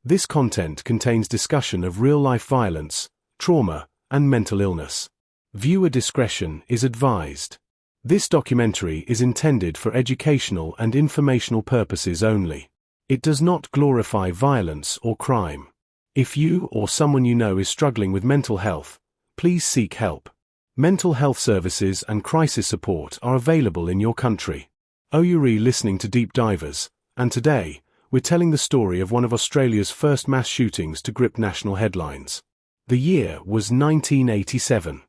This content contains discussion of real-life violence, trauma, and mental illness. Viewer discretion is advised. This documentary is intended for educational and informational purposes only. It does not glorify violence or crime. If you or someone you know is struggling with mental health, please seek help. Mental health services and crisis support are available in your country. You're listening to Deep Divers, and today, we're telling the story of one of Australia's first mass shootings to grip national headlines. The year was 1987.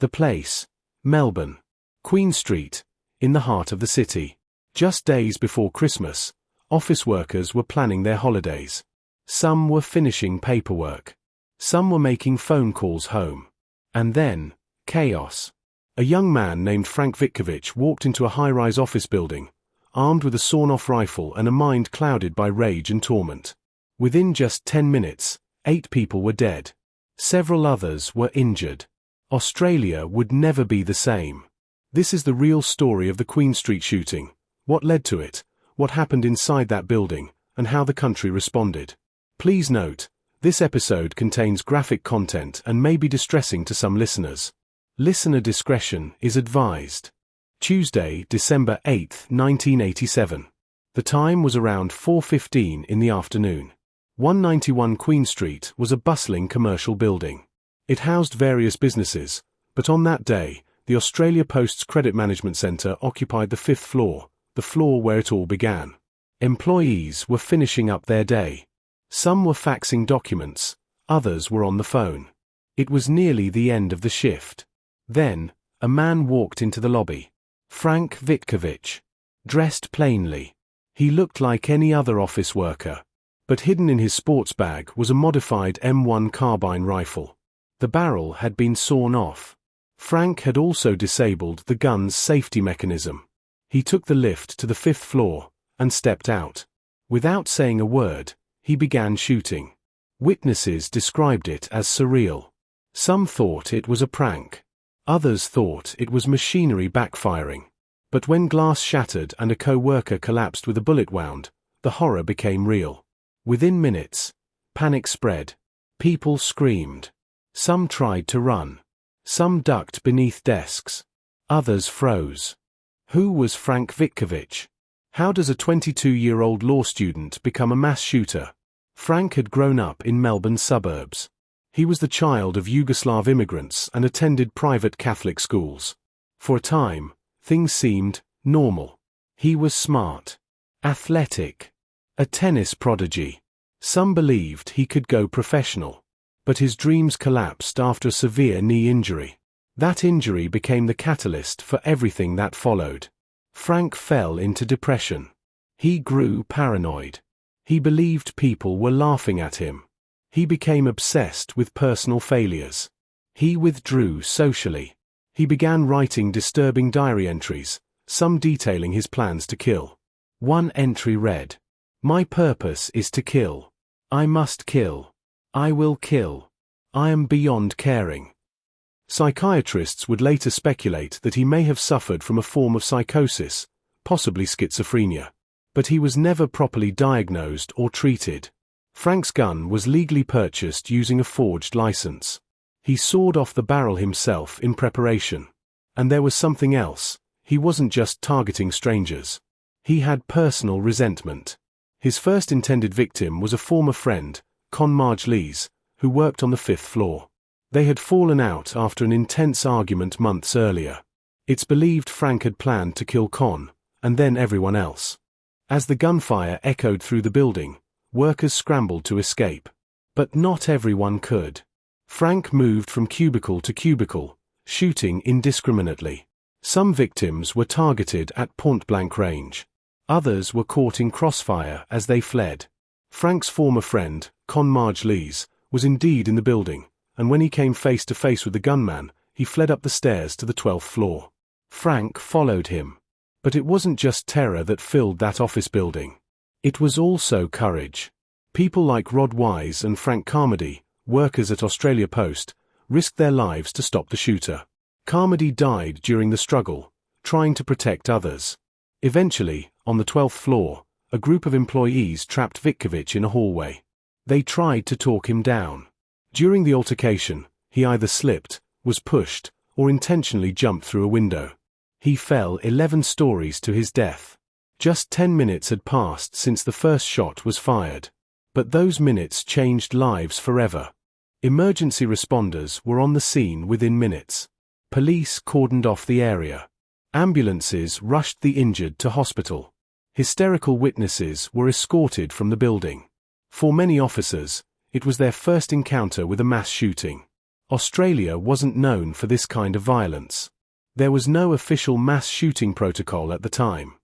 The place, Melbourne. Queen Street, in the heart of the city. Just days before Christmas, office workers were planning their holidays. Some were finishing paperwork. Some were making phone calls home. And then, chaos. A young man named Frank Vitkovich walked into a high-rise office building, armed with a sawn-off rifle and a mind clouded by rage and torment. Within just 10 minutes, 8 people were dead. Several others were injured. Australia would never be the same. This is the real story of the Queen Street shooting, what led to it, what happened inside that building, and how the country responded. Please note, this episode contains graphic content and may be distressing to some listeners. Listener discretion is advised. Tuesday, December 8, 1987. The time was around 4:15 in the afternoon. 191 Queen Street was a bustling commercial building. It housed various businesses, but on that day, the Australia Post's Credit Management Centre occupied the 5th floor, the floor where it all began. Employees were finishing up their day. Some were faxing documents, others were on the phone. It was nearly the end of the shift. Then, a man walked into the lobby. Frank Vitkovich. Dressed plainly. He looked like any other office worker. But hidden in his sports bag was a modified M1 carbine rifle. The barrel had been sawn off. Frank had also disabled the gun's safety mechanism. He took the lift to the 5th floor and stepped out. Without saying a word, he began shooting. Witnesses described it as surreal. Some thought it was a prank. Others thought it was machinery backfiring. But when glass shattered and a co-worker collapsed with a bullet wound, the horror became real. Within minutes, panic spread. People screamed. Some tried to run. Some ducked beneath desks. Others froze. Who was Frank Vitkovich? How does a 22-year-old law student become a mass shooter? Frank had grown up in Melbourne suburbs. He was the child of Yugoslav immigrants and attended private Catholic schools. For a time, things seemed normal. He was smart, athletic, a tennis prodigy. Some believed he could go professional. But his dreams collapsed after a severe knee injury. That injury became the catalyst for everything that followed. Frank fell into depression. He grew paranoid. He believed people were laughing at him. He became obsessed with personal failures. He withdrew socially. He began writing disturbing diary entries, some detailing his plans to kill. One entry read, "My purpose is to kill. I must kill. I will kill. I am beyond caring." Psychiatrists would later speculate that he may have suffered from a form of psychosis, possibly schizophrenia. But he was never properly diagnosed or treated. Frank's gun was legally purchased using a forged license. He sawed off the barrel himself in preparation. And there was something else. He wasn't just targeting strangers. He had personal resentment. His first intended victim was a former friend, Con Marge Lees, who worked on the 5th floor. They had fallen out after an intense argument months earlier. It's believed Frank had planned to kill Con, and then everyone else. As the gunfire echoed through the building, workers scrambled to escape. But not everyone could. Frank moved from cubicle to cubicle, shooting indiscriminately. Some victims were targeted at point-blank range. Others were caught in crossfire as they fled. Frank's former friend, Con Marge Lees, was indeed in the building, and when he came face to face with the gunman, he fled up the stairs to the 12th floor. Frank followed him. But it wasn't just terror that filled that office building. It was also courage. People like Rod Wise and Frank Carmody, workers at Australia Post, risked their lives to stop the shooter. Carmody died during the struggle, trying to protect others. Eventually, on the 12th floor, a group of employees trapped Vitkovich in a hallway. They tried to talk him down. During the altercation, he either slipped, was pushed, or intentionally jumped through a window. He fell 11 stories to his death. Just 10 minutes had passed since the first shot was fired. But those minutes changed lives forever. Emergency responders were on the scene within minutes. Police cordoned off the area. Ambulances rushed the injured to hospital. Hysterical witnesses were escorted from the building. For many officers, it was their first encounter with a mass shooting. Australia wasn't known for this kind of violence. There was no official mass shooting protocol at the time.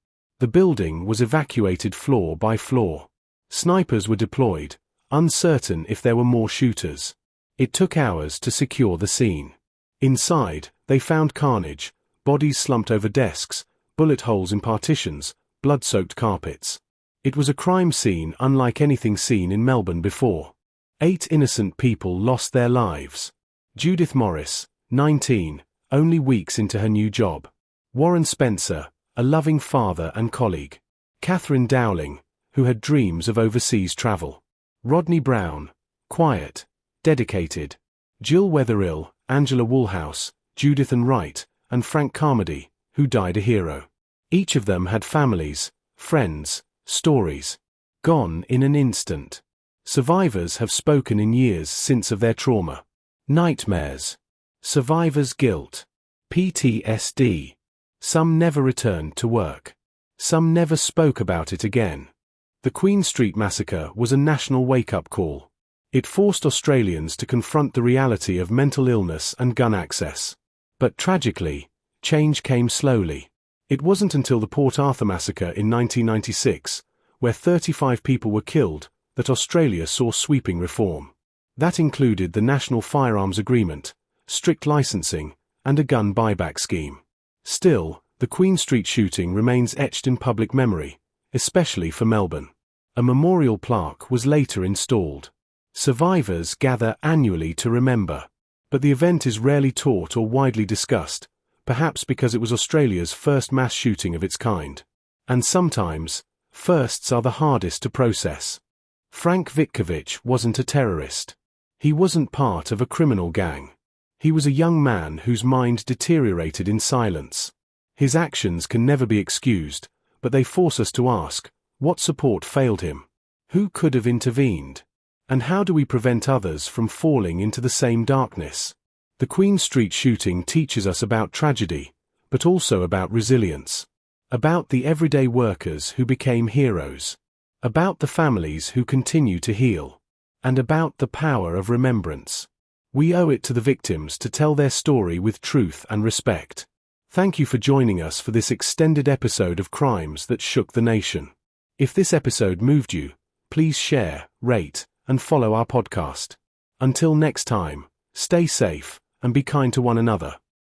The building was evacuated floor by floor. Snipers were deployed, uncertain if there were more shooters. It took hours to secure the scene. Inside, they found carnage, bodies slumped over desks, bullet holes in partitions, blood-soaked carpets. It was a crime scene unlike anything seen in Melbourne before. 8 innocent people lost their lives. Judith Morris, 19, only weeks into her new job. Warren Spencer, a loving father and colleague. Catherine Dowling, who had dreams of overseas travel. Rodney Brown, quiet, dedicated. Jill Wetherill, Angela Woolhouse, Judith Ann Wright, and Frank Carmody, who died a hero. Each of them had families, friends, stories. Gone in an instant. Survivors have spoken in years since of their trauma. Nightmares. Survivors' guilt. PTSD. Some never returned to work. Some never spoke about it again. The Queen Street Massacre was a national wake-up call. It forced Australians to confront the reality of mental illness and gun access. But tragically, change came slowly. It wasn't until the Port Arthur Massacre in 1996, where 35 people were killed, that Australia saw sweeping reform. That included the National Firearms Agreement, strict licensing, and a gun buyback scheme. Still, the Queen Street shooting remains etched in public memory, especially for Melbourne. A memorial plaque was later installed. Survivors gather annually to remember. But the event is rarely taught or widely discussed, perhaps because it was Australia's first mass shooting of its kind. And sometimes, firsts are the hardest to process. Frank Vitkovich wasn't a terrorist. He wasn't part of a criminal gang. He was a young man whose mind deteriorated in silence. His actions can never be excused, but they force us to ask, what support failed him? Who could have intervened? And how do we prevent others from falling into the same darkness? The Queen Street shooting teaches us about tragedy, but also about resilience. About the everyday workers who became heroes. About the families who continue to heal. And about the power of remembrance. We owe it to the victims to tell their story with truth and respect. Thank you for joining us for this extended episode of Crimes That Shook the Nation. If this episode moved you, please share, rate, and follow our podcast. Until next time, stay safe and be kind to one another.